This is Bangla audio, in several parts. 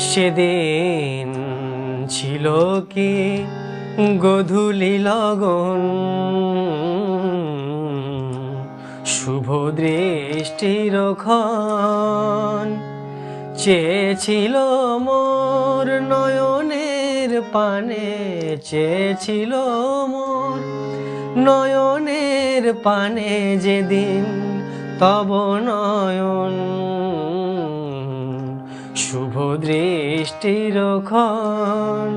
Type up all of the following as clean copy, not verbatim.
সেদিন ছিল কি গোধূলি লগন, শুভ দৃষ্টির ক্ষণ। চেয়েছিল মোর নয়নের পানে, চেয়েছিল মোর নয়নের পানে যেদিন তব নয়ন, শুভ দৃষ্টির ক্ষণ।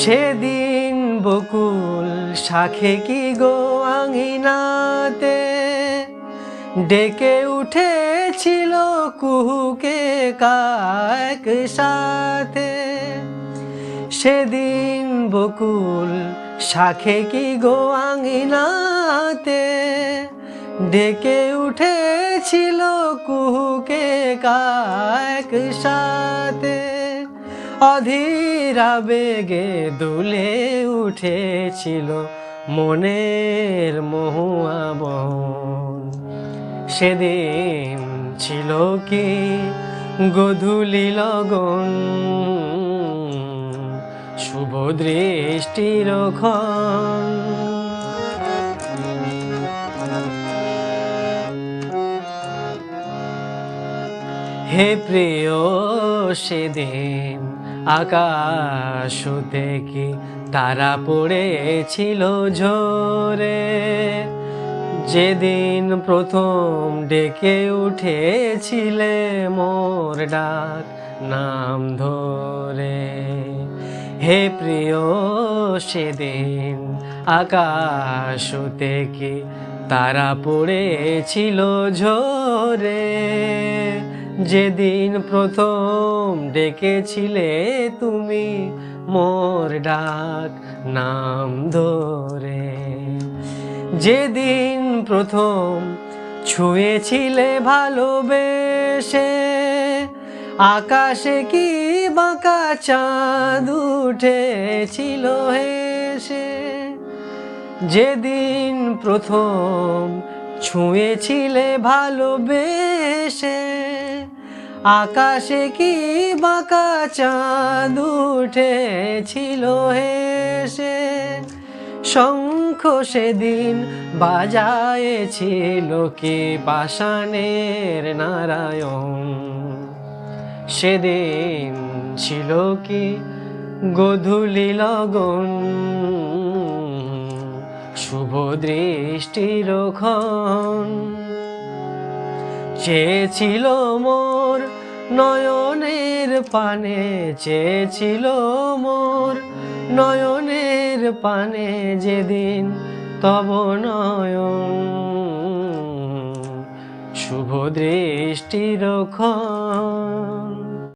সেদিন বকুল শাখে কি গো আঙিনাতে ডেকে উঠেছিল কুহুকে কাক সাথে। সেদিন বকুল শাখে কি গো আঙিনাতে ডেকে উঠেছিল কুহুকে কাক সাথে। অধীর আবেগে দুলে উঠেছিল মনের মহুয়া বন। সেদিন ছিল কি গোধূলি লগন, শুভ দৃষ্টির ক্ষণ। হে প্রিয় সেদিন আকাশ থেকে তারা পড়েছিল ঝরে, যেদিন প্রথম ডেকে উঠেছিলে মোর ডাক নাম ধরে। হে প্রিয় সেদিন আকাশ থেকে তারা পড়েছিল ঝরে, যেদিন প্রথম ডেকেছিলে তুমি মোর ডাক নাম ধরে। যেদিন প্রথম ছুঁয়েছিলে ভালোবেসে, আকাশে কি বাঁকা চাঁদ উঠেছিল হেসে। যেদিন প্রথম ছুঁয়েছিলে ভালোবেসে, আকাশে কি বাঁকা চাঁদ উঠেছিল হেসে। শঙ্খ সেদিন বাজায়েছিল কি পাষাণের নারায়ণ। সেদিন ছিল কি গোধূলি লগন, শুভ দৃষ্টির ক্ষণ। চেয়েছিল মোর নয়নের পানে, চেয়েছিল মোর নয়নের পানে যেদিন তব নয়ন, শুভ দৃষ্টির ক্ষণ।